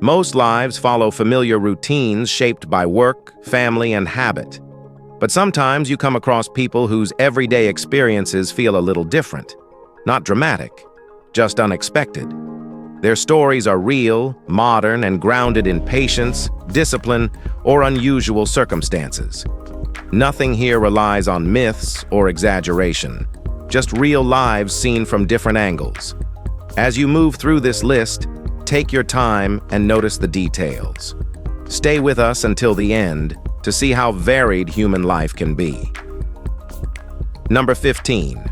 Most lives follow familiar routines shaped by work, family, and habit. But sometimes you come across people whose everyday experiences feel a little different. Not dramatic, just unexpected. Their stories are real, modern, and grounded in patience, discipline, or unusual circumstances. Nothing here relies on myths or exaggeration, just real lives seen from different angles. As you move through this list, take your time and notice the details. Stay with us until the end to see how varied human life can be. Number 15.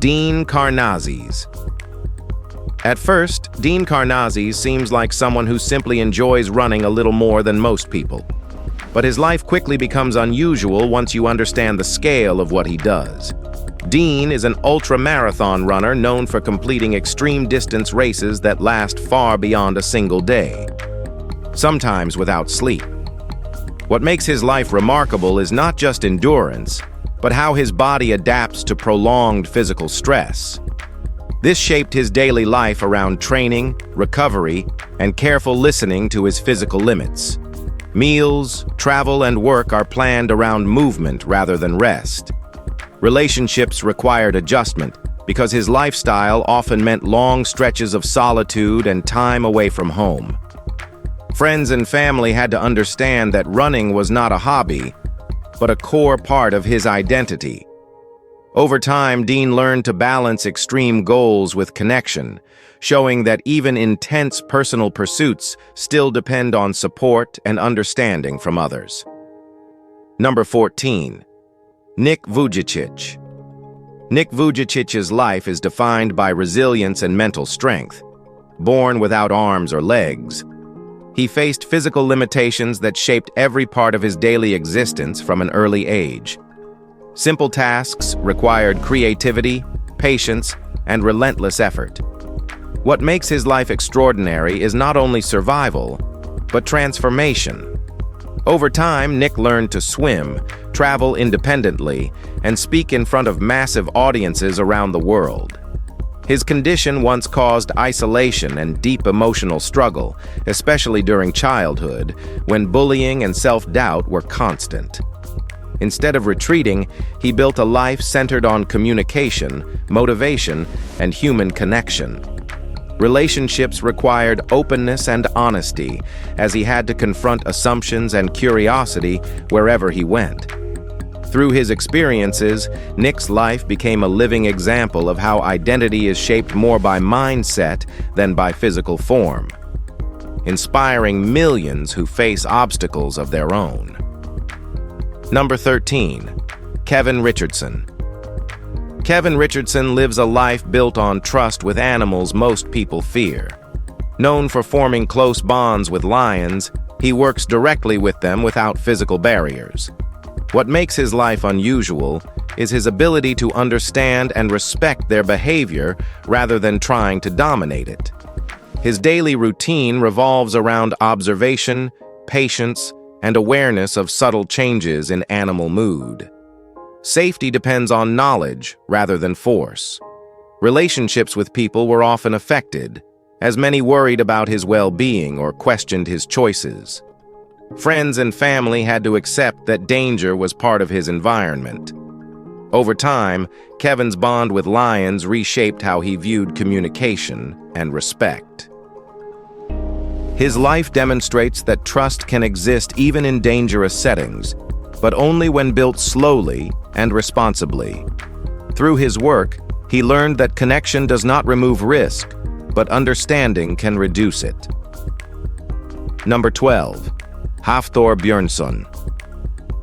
Dean Karnazes. At first, Dean Karnazes seems like someone who simply enjoys running a little more than most people. But his life quickly becomes unusual once you understand the scale of what he does. Dean is an ultra-marathon runner known for completing extreme-distance races that last far beyond a single day, sometimes without sleep. What makes his life remarkable is not just endurance, but how his body adapts to prolonged physical stress. This shaped his daily life around training, recovery, and careful listening to his physical limits. Meals, travel, and work are planned around movement rather than rest. Relationships required adjustment because his lifestyle often meant long stretches of solitude and time away from home. Friends and family had to understand that running was not a hobby, but a core part of his identity. Over time, Dean learned to balance extreme goals with connection, showing that even intense personal pursuits still depend on support and understanding from others. Number 14. Nick Vujicic. Nick Vujicic's life is defined by resilience and mental strength. Born without arms or legs, he faced physical limitations that shaped every part of his daily existence from an early age. Simple tasks required creativity, patience, and relentless effort. What makes his life extraordinary is not only survival, but transformation. Over time, Nick learned to swim, travel independently, and speak in front of massive audiences around the world. His condition once caused isolation and deep emotional struggle, especially during childhood, when bullying and self-doubt were constant. Instead of retreating, he built a life centered on communication, motivation, and human connection. Relationships required openness and honesty, as he had to confront assumptions and curiosity wherever he went. Through his experiences, Nick's life became a living example of how identity is shaped more by mindset than by physical form, inspiring millions who face obstacles of their own. Number 13. Kevin Richardson. Kevin Richardson lives a life built on trust with animals most people fear. Known for forming close bonds with lions, he works directly with them without physical barriers. What makes his life unusual is his ability to understand and respect their behavior rather than trying to dominate it. His daily routine revolves around observation, patience, and awareness of subtle changes in animal mood. Safety depends on knowledge rather than force. Relationships with people were often affected, as many worried about his well-being or questioned his choices. Friends and family had to accept that danger was part of his environment. Over time, Kevin's bond with lions reshaped how he viewed communication and respect. His life demonstrates that trust can exist even in dangerous settings, but only when built slowly and responsibly. Through his work, he learned that connection does not remove risk, but understanding can reduce it. Number 12. Hafthor Björnsson.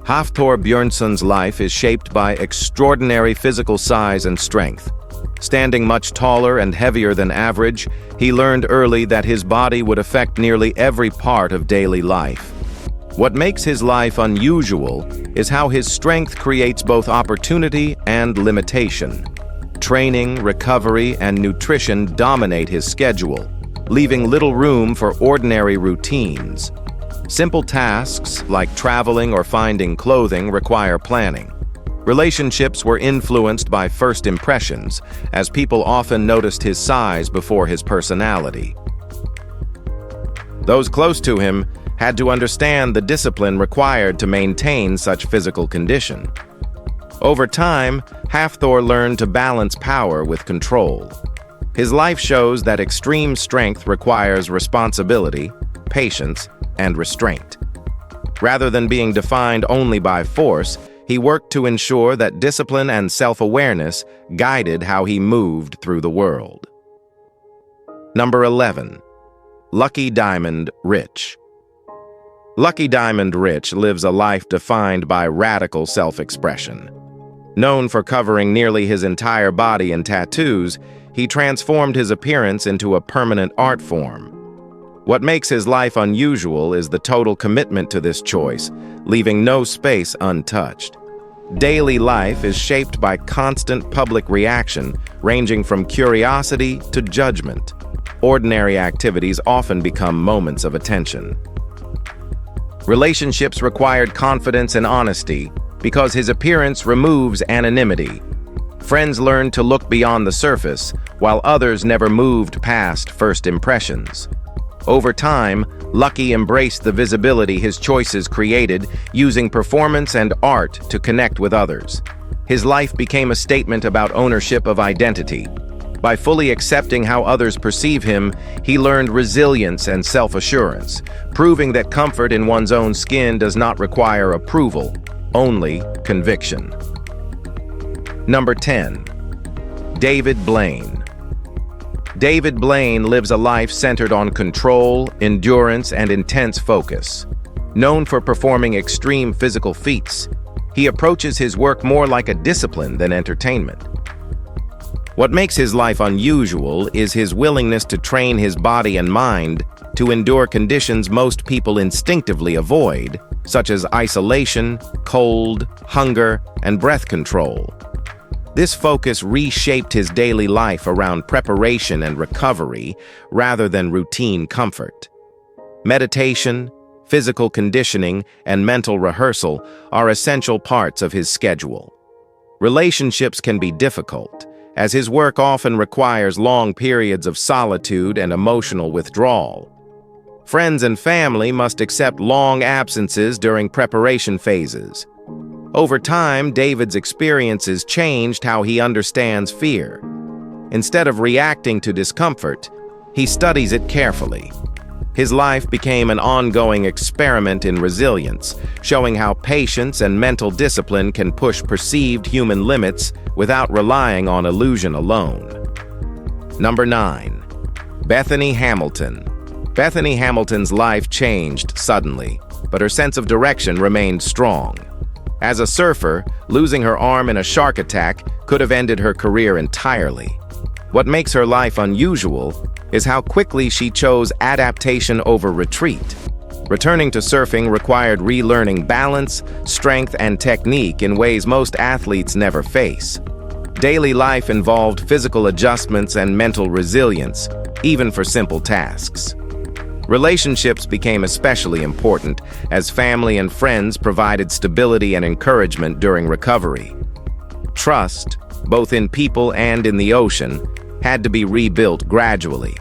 Hafthor Björnsson's life is shaped by extraordinary physical size and strength. Standing much taller and heavier than average, he learned early that his body would affect nearly every part of daily life. What makes his life unusual is how his strength creates both opportunity and limitation. Training, recovery, and nutrition dominate his schedule, leaving little room for ordinary routines. Simple tasks like traveling or finding clothing require planning. Relationships were influenced by first impressions, as people often noticed his size before his personality. Those close to him had to understand the discipline required to maintain such physical condition. Over time, Hafthor learned to balance power with control. His life shows that extreme strength requires responsibility, patience, and restraint. Rather than being defined only by force, he worked to ensure that discipline and self-awareness guided how he moved through the world. Number 11. Lucky Diamond Rich. Lucky Diamond Rich lives a life defined by radical self-expression. Known for covering nearly his entire body in tattoos, he transformed his appearance into a permanent art form. What makes his life unusual is the total commitment to this choice, leaving no space untouched. Daily life is shaped by constant public reaction, ranging from curiosity to judgment. Ordinary activities often become moments of attention. Relationships required confidence and honesty because his appearance removes anonymity. Friends learned to look beyond the surface, while others never moved past first impressions. Over time, Lucky embraced the visibility his choices created, using performance and art to connect with others. His life became a statement about ownership of identity. By fully accepting how others perceive him, he learned resilience and self-assurance, proving that comfort in one's own skin does not require approval, only conviction. Number 10. David Blaine. David Blaine lives a life centered on control, endurance, and intense focus. Known for performing extreme physical feats, he approaches his work more like a discipline than entertainment. What makes his life unusual is his willingness to train his body and mind to endure conditions most people instinctively avoid, such as isolation, cold, hunger, and breath control. This focus reshaped his daily life around preparation and recovery rather than routine comfort. Meditation, physical conditioning, and mental rehearsal are essential parts of his schedule. Relationships can be difficult, as his work often requires long periods of solitude and emotional withdrawal. Friends and family must accept long absences during preparation phases. Over time, David's experiences changed how he understands fear. Instead of reacting to discomfort, he studies it carefully. His life became an ongoing experiment in resilience, showing how patience and mental discipline can push perceived human limits without relying on illusion alone. Number 9. Bethany Hamilton. Bethany Hamilton's life changed suddenly, but her sense of direction remained strong. As a surfer, losing her arm in a shark attack could have ended her career entirely. What makes her life unusual is how quickly she chose adaptation over retreat. Returning to surfing required relearning balance, strength, and technique in ways most athletes never face. Daily life involved physical adjustments and mental resilience, even for simple tasks. Relationships became especially important as family and friends provided stability and encouragement during recovery. Trust, both in people and in the ocean, had to be rebuilt gradually.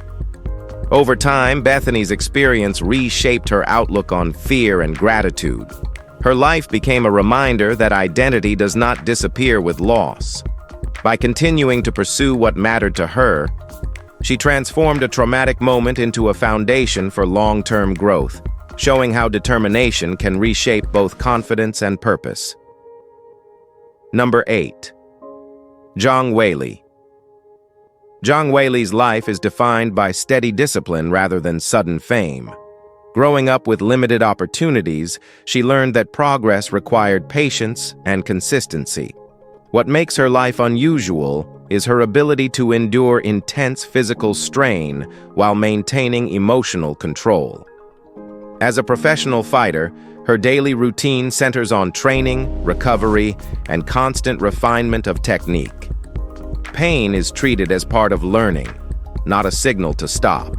Over time, Bethany's experience reshaped her outlook on fear and gratitude. Her life became a reminder that identity does not disappear with loss. By continuing to pursue what mattered to her, she transformed a traumatic moment into a foundation for long-term growth, showing how determination can reshape both confidence and purpose. Number 8. Zhang Weili. Zhang Weili's life is defined by steady discipline rather than sudden fame. Growing up with limited opportunities, she learned that progress required patience and consistency. What makes her life unusual is her ability to endure intense physical strain while maintaining emotional control. As a professional fighter, her daily routine centers on training, recovery, and constant refinement of technique. Pain is treated as part of learning, not a signal to stop.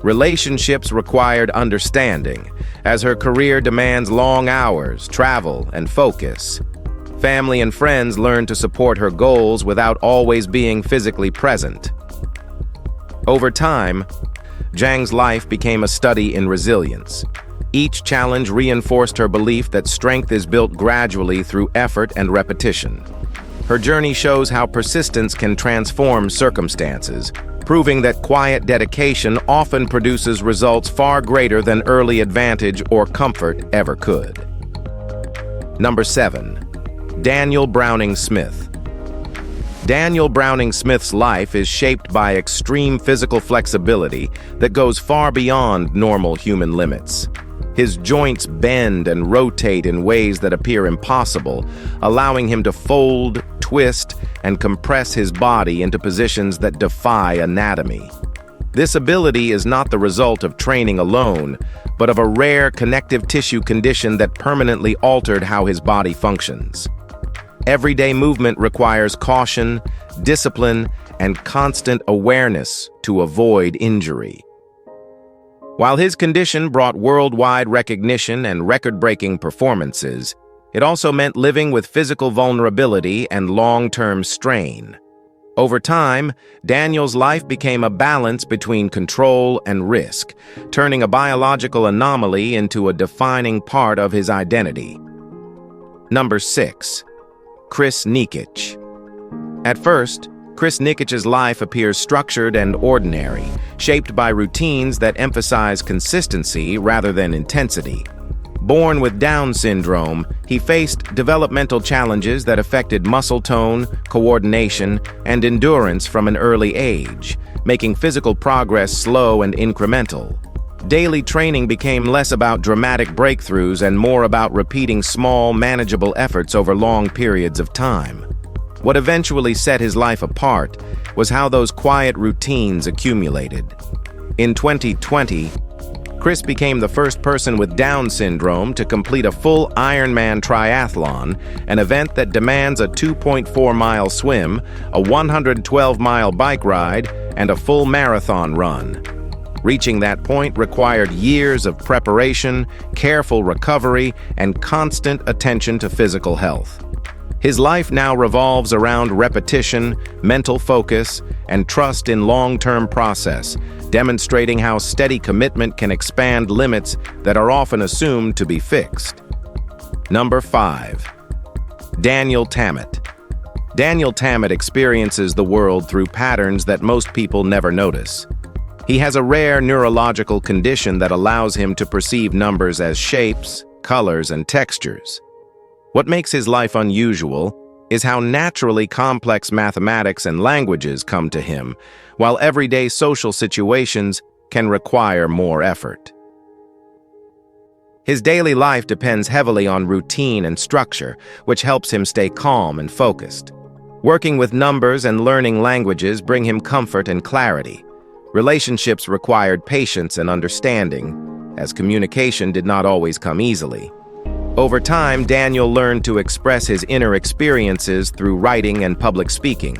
Relationships required understanding, as her career demands long hours, travel, and focus. Family and friends learned to support her goals without always being physically present. Over time, Zhang's life became a study in resilience. Each challenge reinforced her belief that strength is built gradually through effort and repetition. Her journey shows how persistence can transform circumstances, proving that quiet dedication often produces results far greater than early advantage or comfort ever could. Number 7. Daniel Browning Smith. Daniel Browning Smith's life is shaped by extreme physical flexibility that goes far beyond normal human limits. His joints bend and rotate in ways that appear impossible, allowing him to fold, twist, and compress his body into positions that defy anatomy. This ability is not the result of training alone, but of a rare connective tissue condition that permanently altered how his body functions. Everyday movement requires caution, discipline, and constant awareness to avoid injury. While his condition brought worldwide recognition and record-breaking performances, it also meant living with physical vulnerability and long-term strain. Over time, Daniel's life became a balance between control and risk, turning a biological anomaly into a defining part of his identity. Number 6. Chris Nikich. At first, Chris Nikich's life appears structured and ordinary, shaped by routines that emphasize consistency rather than intensity. Born with Down syndrome, he faced developmental challenges that affected muscle tone, coordination, and endurance from an early age, making physical progress slow and incremental. Daily training became less about dramatic breakthroughs and more about repeating small, manageable efforts over long periods of time. What eventually set his life apart was how those quiet routines accumulated. In 2020, Chris became the first person with Down syndrome to complete a full Ironman triathlon, an event that demands a 2.4-mile swim, a 112-mile bike ride, and a full marathon run. Reaching that point required years of preparation, careful recovery, and constant attention to physical health. His life now revolves around repetition, mental focus, and trust in long-term process, demonstrating how steady commitment can expand limits that are often assumed to be fixed. Number 5. Daniel Tammet. Daniel Tammet experiences the world through patterns that most people never notice. He has a rare neurological condition that allows him to perceive numbers as shapes, colors, and textures. What makes his life unusual is how naturally complex mathematics and languages come to him, while everyday social situations can require more effort. His daily life depends heavily on routine and structure, which helps him stay calm and focused. Working with numbers and learning languages bring him comfort and clarity. Relationships required patience and understanding, as communication did not always come easily. Over time, Daniel learned to express his inner experiences through writing and public speaking.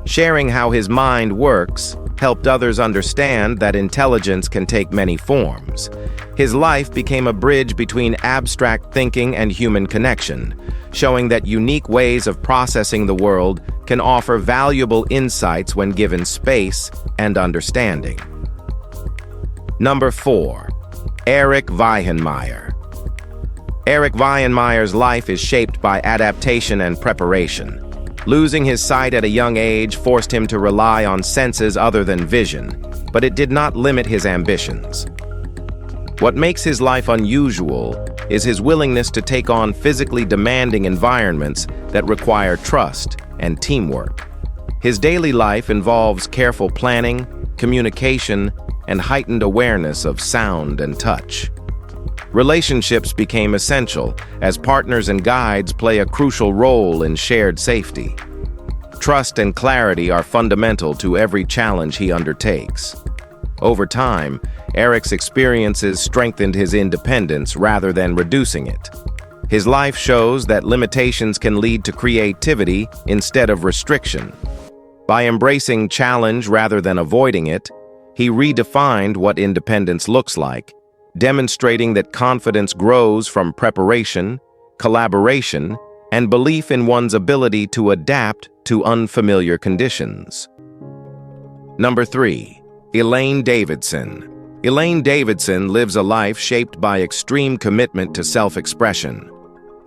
Sharing how his mind works helped others understand that intelligence can take many forms. His life became a bridge between abstract thinking and human connection, showing that unique ways of processing the world can offer valuable insights when given space and understanding. Number 4. Erik Weihenmayer. Erik Weihenmayer's life is shaped by adaptation and preparation. Losing his sight at a young age forced him to rely on senses other than vision, but it did not limit his ambitions. What makes his life unusual is his willingness to take on physically demanding environments that require trust and teamwork. His daily life involves careful planning, communication, and heightened awareness of sound and touch. Relationships became essential, as partners and guides play a crucial role in shared safety. Trust and clarity are fundamental to every challenge he undertakes. Over time, Erik's experiences strengthened his independence rather than reducing it. His life shows that limitations can lead to creativity instead of restriction. By embracing challenge rather than avoiding it, he redefined what independence looks like, demonstrating that confidence grows from preparation, collaboration, and belief in one's ability to adapt to unfamiliar conditions. Number 3. Elaine Davidson. Elaine Davidson lives a life shaped by extreme commitment to self-expression.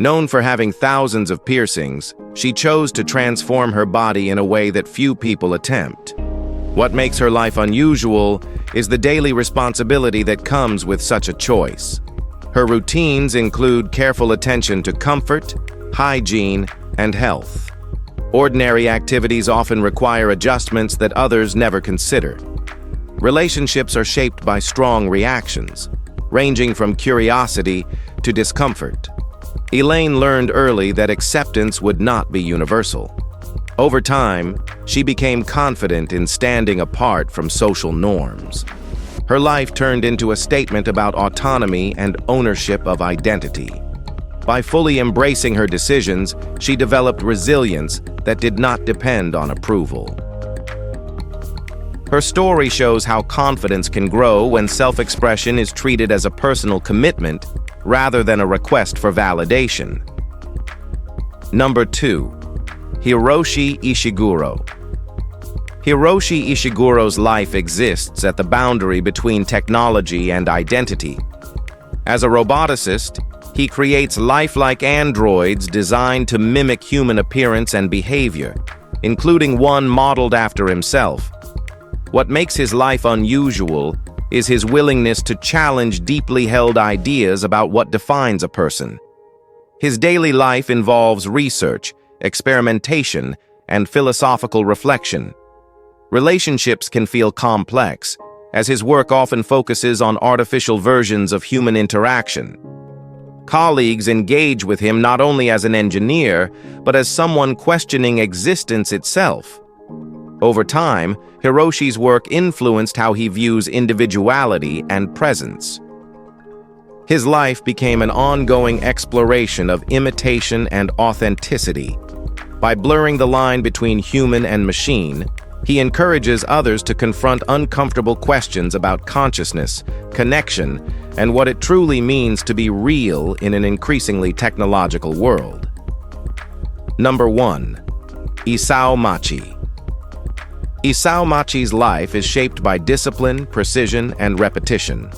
Known for having thousands of piercings, she chose to transform her body in a way that few people attempt. What makes her life unusual is the daily responsibility that comes with such a choice. Her routines include careful attention to comfort, hygiene, and health. Ordinary activities often require adjustments that others never consider. Relationships are shaped by strong reactions, ranging from curiosity to discomfort. Elaine learned early that acceptance would not be universal. Over time, she became confident in standing apart from social norms. Her life turned into a statement about autonomy and ownership of identity. By fully embracing her decisions, she developed resilience that did not depend on approval. Her story shows how confidence can grow when self-expression is treated as a personal commitment rather than a request for validation. Number 2. Hiroshi Ishiguro. Hiroshi Ishiguro's life exists at the boundary between technology and identity. As a roboticist, he creates lifelike androids designed to mimic human appearance and behavior, including one modeled after himself. What makes his life unusual is his willingness to challenge deeply held ideas about what defines a person. His daily life involves research, experimentation, and philosophical reflection. Relationships can feel complex, as his work often focuses on artificial versions of human interaction. Colleagues engage with him not only as an engineer, but as someone questioning existence itself. Over time, Hiroshi's work influenced how he views individuality and presence. His life became an ongoing exploration of imitation and authenticity. By blurring the line between human and machine, he encourages others to confront uncomfortable questions about consciousness, connection, and what it truly means to be real in an increasingly technological world. Number 1. Isao Machi. Isao Machi's life is shaped by discipline, precision, and repetition.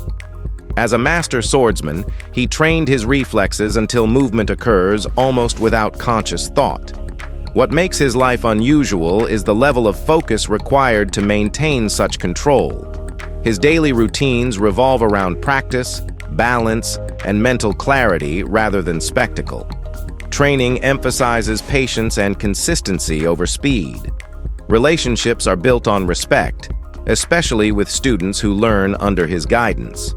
As a master swordsman, he trained his reflexes until movement occurs almost without conscious thought. What makes his life unusual is the level of focus required to maintain such control. His daily routines revolve around practice, balance, and mental clarity rather than spectacle. Training emphasizes patience and consistency over speed. Relationships are built on respect, especially with students who learn under his guidance.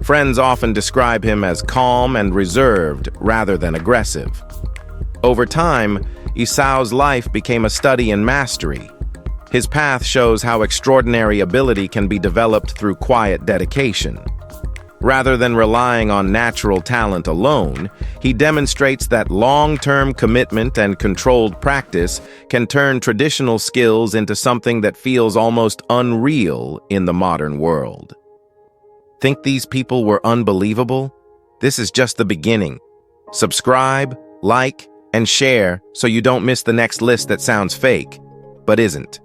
Friends often describe him as calm and reserved rather than aggressive. Over time, Isao's life became a study in mastery. His path shows how extraordinary ability can be developed through quiet dedication. Rather than relying on natural talent alone, he demonstrates that long-term commitment and controlled practice can turn traditional skills into something that feels almost unreal in the modern world. Think these people were unbelievable? This is just the beginning. Subscribe, like, and share so you don't miss the next list that sounds fake, but isn't.